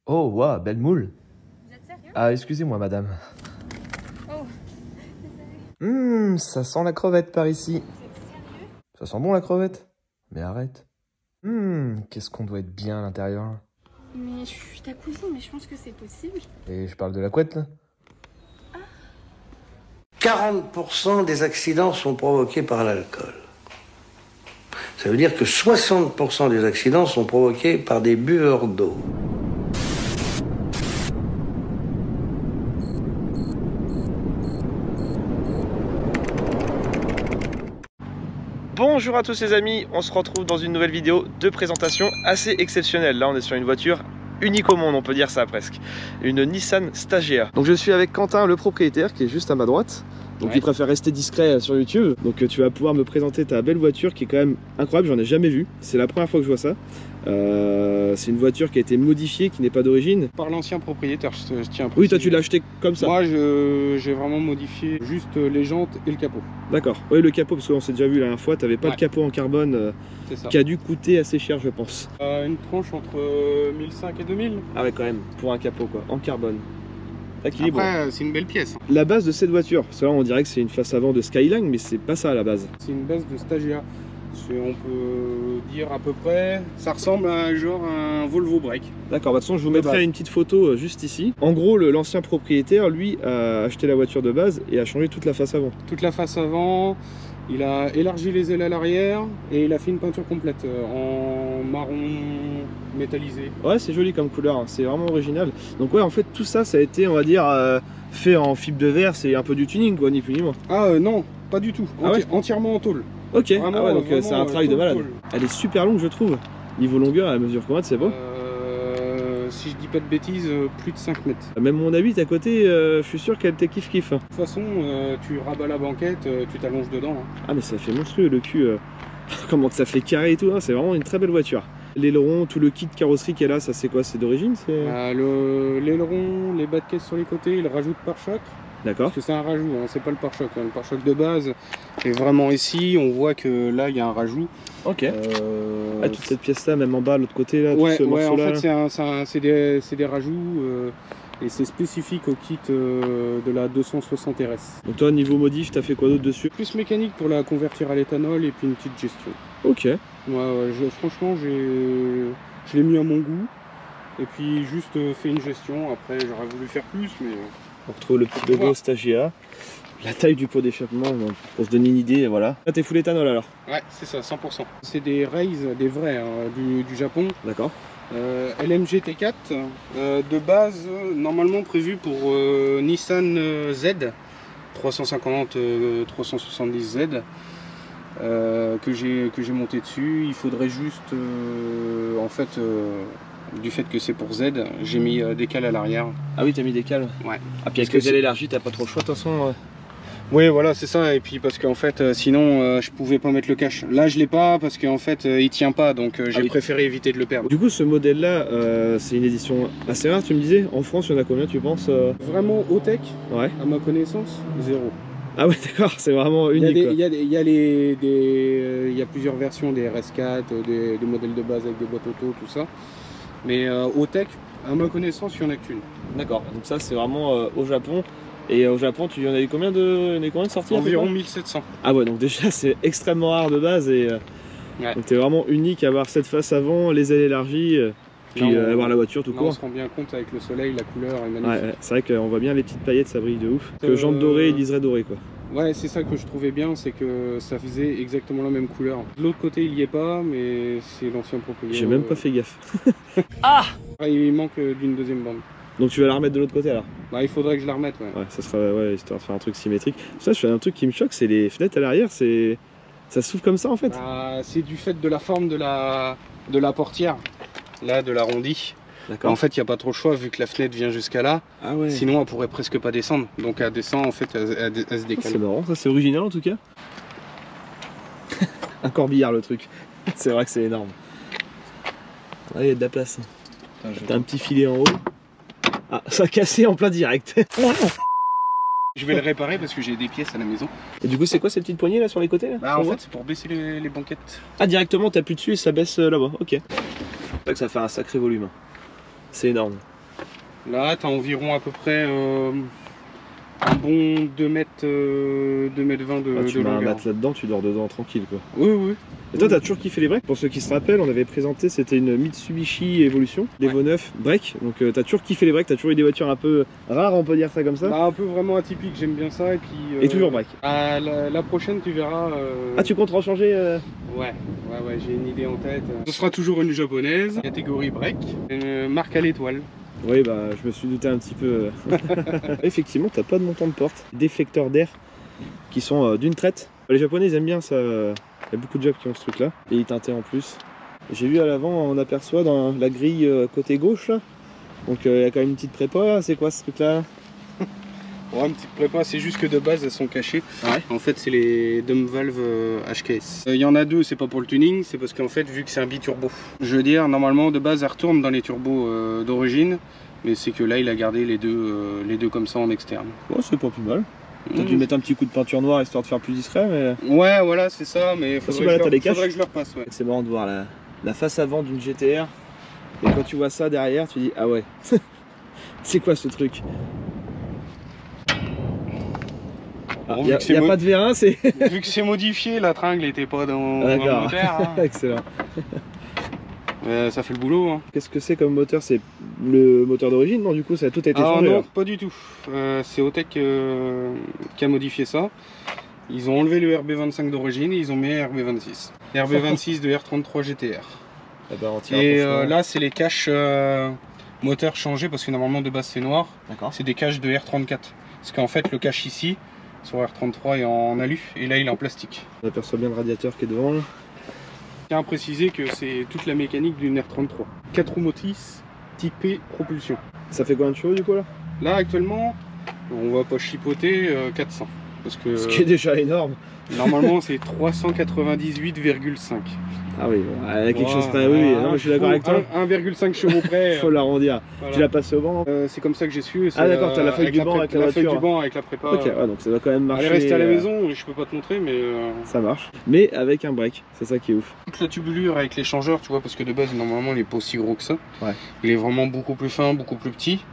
Oh, waouh, belle moule. Vous êtes sérieux? Ah, excusez-moi, madame. Oh, désolé. Ça sent la crevette par ici. Vous êtes sérieux? Ça sent bon la crevette? Mais arrête. Qu'est-ce qu'on doit être bien à l'intérieur. Mais je suis ta cousine, mais je pense que c'est possible. Et je parle de la couette, là? 40% des accidents sont provoqués par l'alcool. Ça veut dire que 60% des accidents sont provoqués par des buveurs d'eau. Bonjour à tous les amis, on se retrouve dans une nouvelle vidéo de présentation assez exceptionnelle. Là on est sur une voiture unique au monde, on peut dire ça presque. Une Nissan Stagea. Donc je suis avec Quentin, le propriétaire, qui est juste à ma droite. Donc il préfère rester discret sur YouTube. Donc tu vas pouvoir me présenter ta belle voiture qui est quand même incroyable, j'en ai jamais vu. C'est la première fois que je vois ça. C'est une voiture qui a été modifiée, qui n'est pas d'origine. Par l'ancien propriétaire, je tiens à préciser. Oui, toi tu l'as acheté comme ça. Moi j'ai vraiment modifié juste les jantes et le capot. D'accord. Oui, le capot, parce qu'on s'est déjà vu la dernière fois, tu n'avais pas le capot en carbone qui a dû coûter assez cher, je pense. Une tranche entre 1005 et 2000. Ah ouais, quand même, pour un capot quoi, en carbone. Équilibre. Après, c'est une belle pièce. La base de cette voiture, parce que là on dirait que c'est une face avant de Skyline, mais c'est pas ça à la base. C'est une base de Stagea. On peut dire à peu près, ça ressemble à un Volvo Break. D'accord, de toute façon je vous mettrai une petite photo juste ici. En gros, l'ancien propriétaire, lui, a acheté la voiture de base et a changé toute la face avant. Toute la face avant, il a élargi les ailes à l'arrière et il a fait une peinture complète en marron métallisé. Ouais, c'est joli comme couleur, hein. C'est vraiment original. Donc ouais, en fait tout ça, ça a été, on va dire, fait en fibre de verre, c'est un peu du tuning quoi, ni plus ni moins. Ah non, pas du tout, Ah ouais, entièrement en tôle. Ok, vraiment, ah ouais, donc c'est un travail de malade. Tôle. Elle est super longue je trouve. Niveau longueur, elle mesure combien, c'est beau? Si je dis pas de bêtises, plus de 5 mètres. Même mon habite à côté, je suis sûr qu'elle te kiffe. De toute façon, tu rabats la banquette, tu t'allonges dedans. Hein. Ah mais ça fait monstrueux le cul, comment ça fait carré et tout, hein. C'est vraiment une très belle voiture. L'aileron, tout le kit carrosserie qu'elle a, ça c'est quoi? C'est d'origine? L'aileron, les bas de caisse sur les côtés, il rajoute pare-choc. D'accord. Parce que c'est un rajout, hein, c'est pas le pare-choc. Hein. Le pare-choc de base est vraiment ici, on voit que là il y a un rajout. Ok. Ah, toute cette pièce là, même en bas, l'autre côté là, ouais, tout ce morceau là. En fait c'est des rajouts et c'est spécifique au kit de la 260 RS. Donc toi niveau modif, t'as fait quoi d'autre dessus? Plus mécanique pour la convertir à l'éthanol et puis une petite gestion. Ok. Franchement je l'ai mis à mon goût et puis juste fait une gestion. Après j'aurais voulu faire plus mais... On retrouve le petit logo Stagea, la taille du pot d'échappement pour se donner une idée, voilà. Là t'es full éthanol alors? Ouais, c'est ça, 100%. C'est des Raise, des vrais hein, du Japon. D'accord. LMG T4, de base normalement prévu pour Nissan Z 350 370 Z que j'ai monté dessus. Il faudrait juste en fait du fait que c'est pour Z, j'ai mis des cales à l'arrière. Ah oui, t'as mis des cales? Ouais. Ah puis avec les ailes élargies, t'as pas trop le choix de toute façon. Oui, voilà, c'est ça. Et puis parce qu'en fait, sinon, je pouvais pas mettre le cache. Là, je l'ai pas parce qu'en fait, il tient pas, donc j'ai préféré éviter de le perdre. Du coup, ce modèle-là, c'est une édition assez rare, tu me disais. En France, il y en a combien, tu penses? Vraiment haut-tech, ouais. À ma connaissance, 0. Ah ouais, d'accord, c'est vraiment unique. Il y a plusieurs versions des RS4, des modèles de base avec des boîtes auto, tout ça. Mais haut tech, à ma connaissance, il n'y en a qu'une. D'accord, donc ça c'est vraiment au Japon. Et au Japon, tu en as eu combien de sorties? Environ 1700. Ah ouais, donc déjà c'est extrêmement rare de base et donc t'es vraiment unique à avoir cette face avant, les ailes élargies, puis avoir la voiture tout court. On se rend bien compte avec le soleil, la couleur est magnifique. Ouais, c'est vrai qu'on voit bien les petites paillettes, ça brille de ouf. Que jantes dorées et liseré doré quoi. Ouais, c'est ça que je trouvais bien, c'est que ça faisait exactement la même couleur. De l'autre côté, il y est pas, mais c'est l'ancien propriétaire. J'ai même pas fait gaffe. Ah! Il manque d'une deuxième bande. Donc tu vas la remettre de l'autre côté alors? Bah, il faudrait que je la remette, ouais. Ouais, ça sera histoire de faire un truc symétrique. Ça, je fais un truc qui me choque, c'est les fenêtres à l'arrière, ça s'ouvre comme ça en fait. Bah, c'est du fait de la forme de la portière, là, de l'arrondi. D'accord. En fait, il n'y a pas trop le choix vu que la fenêtre vient jusqu'à là. Ah ouais. Sinon, elle pourrait presque pas descendre. Donc, elle descend, en fait, elle se décale. C'est marrant, ça c'est original en tout cas. Un corbillard le truc. C'est vrai que c'est énorme. Ah, il y a de la place. T'as un petit filet en haut. Ah, ça a cassé en plein direct. Je vais le réparer parce que j'ai des pièces à la maison. Et du coup, c'est quoi ces petites poignées là sur les côtés là? Bah, en fait, c'est pour baisser les banquettes. Ah, directement, t'appuies dessus et ça baisse là-bas. Ok. C'est vrai que ça fait un sacré volume. C'est énorme. Là, tu as environ à peu près un bon 2 mètres, 2 mètres 20 de Tu mets un longueur. mat là-dedans, tu dors dedans tranquille quoi. Oui, oui. Et toi, t'as toujours kiffé les breaks? Pour ceux qui se rappellent, on avait présenté, c'était une Mitsubishi Evolution, l'Evo 9 break. Donc t'as toujours kiffé les breaks, t'as toujours eu des voitures un peu rares, on peut dire ça comme ça. Bah, un peu vraiment atypique, j'aime bien ça. Et puis. Et toujours break. La prochaine, tu verras. Ah, tu comptes en changer Ouais, j'ai une idée en tête. Ce sera toujours une japonaise, catégorie break, une marque à l'étoile. Oui, bah je me suis douté un petit peu. Effectivement, t'as pas de montant de porte, déflecteurs d'air qui sont d'une traite. Les Japonais ils aiment bien ça. Il y a beaucoup de Japs qui ont ce truc là. Et il teinté en plus. J'ai vu à l'avant, on aperçoit dans la grille côté gauche là. Donc il y a quand même une petite prépa. C'est quoi ce truc là? Ouais, une petite prépa, c'est juste que de base elles sont cachées. Ouais. En fait, c'est les dump valves HKS. Il y en a deux, c'est pas pour le tuning, c'est parce qu'en fait, vu que c'est un biturbo. Je veux dire, normalement de base, elle retourne dans les turbos d'origine, mais c'est que là, il a gardé les deux comme ça en externe. Oh, c'est pas plus mal. T'as dû mettre un petit coup de peinture noire histoire de faire plus discret, mais. Ouais, voilà, c'est ça, mais faudrait que je le repasse. Ouais. C'est marrant de voir la face avant d'une GTR. Et quand tu vois ça derrière, tu dis ah ouais, c'est quoi ce truc? Il n'y a pas de V1, c'est. Vu que c'est modifié, la tringle n'était pas dans le moteur. Hein. Excellent. Ça fait le boulot. Hein. Qu'est-ce que c'est comme moteur? C'est le moteur d'origine? Non, du coup, ça a tout été changé. Non, pas du tout. C'est Otech qui a modifié ça. Ils ont enlevé le RB25 d'origine et ils ont mis RB26. RB26 de R33 GTR. Ah bah, et là, c'est les caches moteur changés parce que normalement de base c'est noir. C'est des caches de R34. Parce qu'en fait, le cache ici sur R33 est en alu et là il est en plastique. On aperçoit bien le radiateur qui est devant. Je tiens à préciser que c'est toute la mécanique d'une R33. 4 roues motrices typées propulsion. Ça fait combien de chevaux du coup là? Là actuellement, on va pas chipoter 400. Parce que, ce qui est déjà énorme. Normalement c'est 398,5. Ah oui, bon, quelque chose près, oui, non, mais je suis d'accord avec toi. 1,5 chevaux près. Faut l'arrondir. Voilà. Tu l'as passé au banc? C'est comme ça que j'ai su. Ah d'accord, t'as la feuille du banc avec la voiture. La feuille du banc avec la prépa. Ok, ouais, donc ça doit quand même marcher. Elle est restée à la maison, je peux pas te montrer, mais. Ça marche. Mais avec un break, c'est ça qui est ouf. Toute la tubulure avec les changeurs, tu vois, parce que de base, normalement, il est pas aussi gros que ça. Ouais. Il est vraiment beaucoup plus fin, beaucoup plus petit.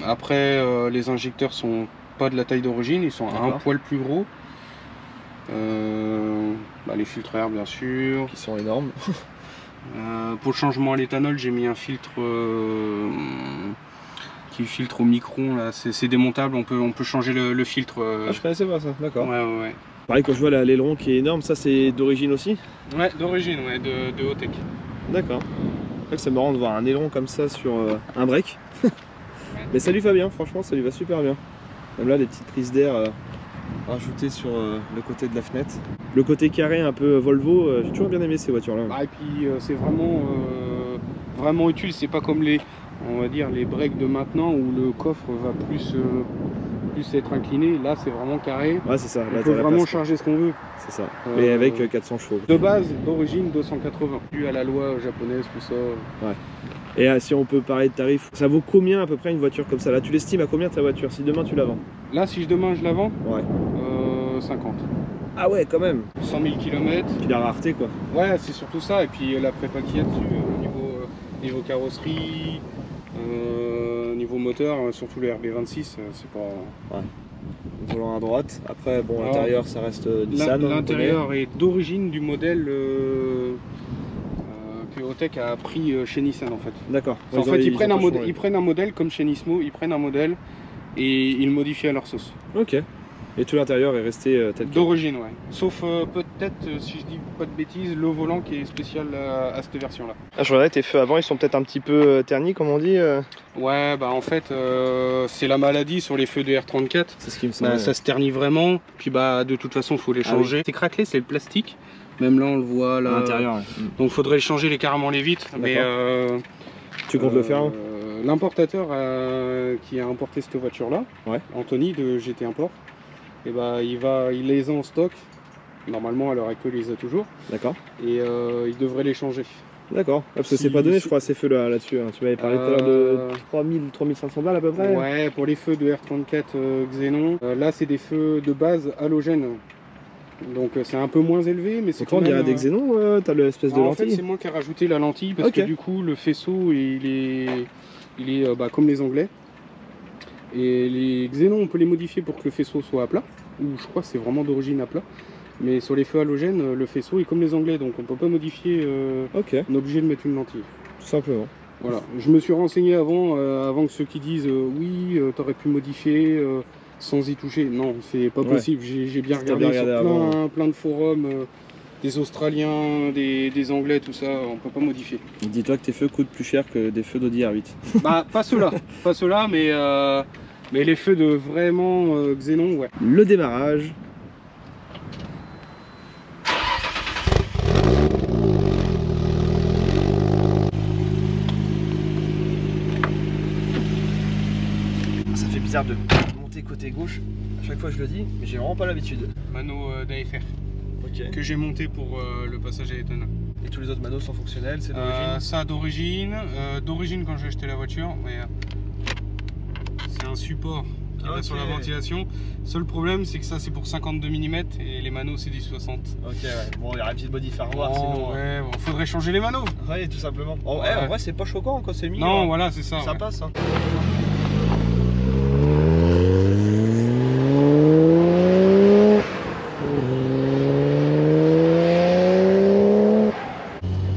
Après, les injecteurs sont pas de la taille d'origine, ils sont un poil plus gros. Les filtres air bien sûr qui sont énormes. Pour le changement à l'éthanol j'ai mis un filtre qui filtre au micron là, c'est démontable, on peut changer le filtre. Ah, je connaissais pas ça, d'accord. Ouais. Pareil, quand je vois l'aileron qui est énorme, ça c'est d'origine aussi? Ouais, d'origine, ouais, de Otech. D'accord. C'est marrant de voir un aileron comme ça sur un break. Mais ça lui va bien, franchement ça lui va super bien. Même là des petites prises d'air rajoutées sur le côté de la fenêtre. Le côté carré un peu Volvo, j'ai toujours bien aimé ces voitures là. Et puis c'est vraiment utile, c'est pas comme on va dire les breaks de maintenant où le coffre va plus être incliné. Là c'est vraiment carré. Ouais c'est ça. On peut vraiment charger ce qu'on veut. C'est ça. Mais avec 400 chevaux. De base, d'origine 280. Dû à la loi japonaise, tout ça. Ouais. Et si on peut parler de tarifs, ça vaut combien à peu près une voiture comme ça? Là tu l'estimes à combien ta voiture si demain tu la vends? Là si demain je la vends, ouais. 50. Ah ouais quand même. 100 000 km. Puis la rareté quoi. Ouais c'est surtout ça. Et puis la prépa qu'il y a dessus niveau carrosserie, niveau moteur, surtout le RB26, c'est pas... Ouais. Volant à droite, après bon l'intérieur ça reste Nissan. L'intérieur est d'origine du modèle que Otech a pris chez Nissan en fait. D'accord. En fait ils prennent un modèle comme chez Nismo, ils prennent un modèle et ils le modifient à leur sauce. Ok. Et tout l'intérieur est resté tel quel? D'origine, ouais. Sauf peut-être, si je dis pas de bêtises, le volant qui est spécial à cette version-là. Ah, je regardais tes feux avant, ils sont peut-être un petit peu ternis, comme on dit Ouais, bah en fait, c'est la maladie sur les feux de R34. C'est ce qui me semble. Ça se ternit vraiment, puis bah de toute façon, il faut les changer. Oui. C'est craquelé, c'est le plastique. Même là, on le voit là. À l'intérieur, ouais. Donc, il faudrait changer carrément les vitres. Mais tu comptes le faire l'importateur qui a importé cette voiture-là, ouais. Anthony de GT Import, et bah, il les a en stock. Normalement, à l'heure actuelle, il les a toujours. D'accord. Et il devrait les changer. D'accord. Parce que c'est pas donné, je crois, ces feux là-dessus. Tu m'avais parlé tout à l'heure de 3500 balles à peu près. Ouais, pour les feux de R34 Xenon. Là, c'est des feux de base halogène. Donc c'est un peu moins élevé, mais c'est Donc là, on dirait des xénons, t'as l'espèce de en lentille. fait, c'est moi qui ai rajouté la lentille parce que du coup, le faisceau, il est comme les Anglais. Et les xénons, on peut les modifier pour que le faisceau soit à plat, ou je crois que c'est vraiment d'origine à plat. Mais sur les feux halogènes, le faisceau est comme les Anglais, donc on peut pas modifier. On est obligé de mettre une lentille. Tout simplement. Voilà. Je me suis renseigné avant que ceux qui disent oui, t'aurais pu modifier sans y toucher. Non, c'est pas possible. J'ai bien regardé sur plein de forums, des Australiens, des Anglais, tout ça, on peut pas modifier. Dis-toi que tes feux coûtent plus cher que des feux d'Audi R8. Bah, pas ceux-là, mais les feux de vraiment xénon, ouais. Le démarrage. Ça fait bizarre de monter côté gauche, à chaque fois je le dis, mais j'ai vraiment pas l'habitude. Mano d'AFR, Ok. que j'ai monté pour le passage à Daytona. Et tous les autres manos sont fonctionnels, c'est d'origine Ça d'origine quand j'ai acheté la voiture, mais c'est un support qui va sur la ventilation. Seul problème c'est que ça c'est pour 52 mm et les manos c'est du 60. Ok, ouais. Bon, il y aura une petite body à revoir sinon. Ouais, bon, faudrait changer les manos. Ouais, tout simplement. En vrai, c'est pas choquant quand c'est mis. Non, voilà, c'est ça. Ça ouais. passe. Hein.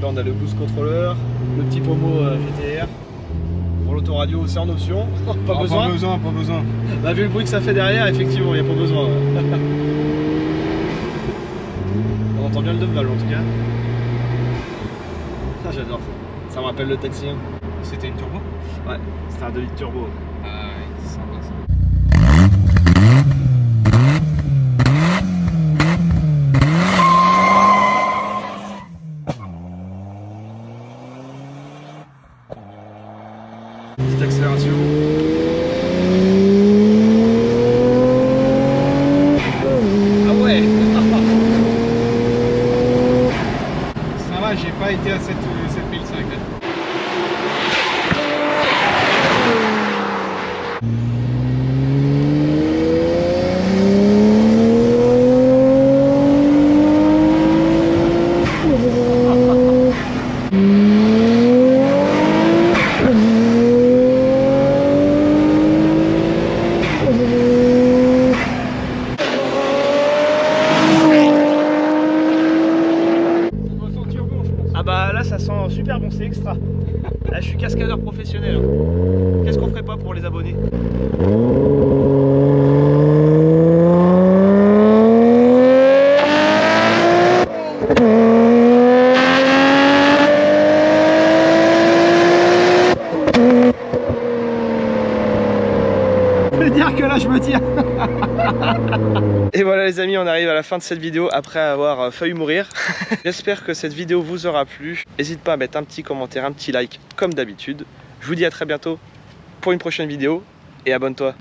Là, on a le boost controller, le petit pommeau GTR. Pour l'autoradio, c'est en option. Pas besoin. Pas besoin. Bah, vu le bruit que ça fait derrière, effectivement, il n'y a pas besoin. On entend bien le Dumval en tout cas. Ah, j'adore ça. Ça me rappelle le taxi. Hein. C'était une turbo? Ouais, c'était un 2 litres turbo. Ah ouais, c'est sympa ça. Petite accélération. Ah ouais. Ça va, j'ai pas été à 7005 là. Ah bah là ça sent super bon, c'est extra. Là je suis cascadeur professionnel. Hein. Qu'est-ce qu'on ferait pas pour les abonnés? Je veux dire que là je me tire. Et voilà les amis, on arrive à la fin de cette vidéo après avoir failli mourir. J'espère que cette vidéo vous aura plu. N'hésite pas à mettre un petit commentaire, un petit like comme d'habitude. Je vous dis à très bientôt pour une prochaine vidéo et abonne-toi.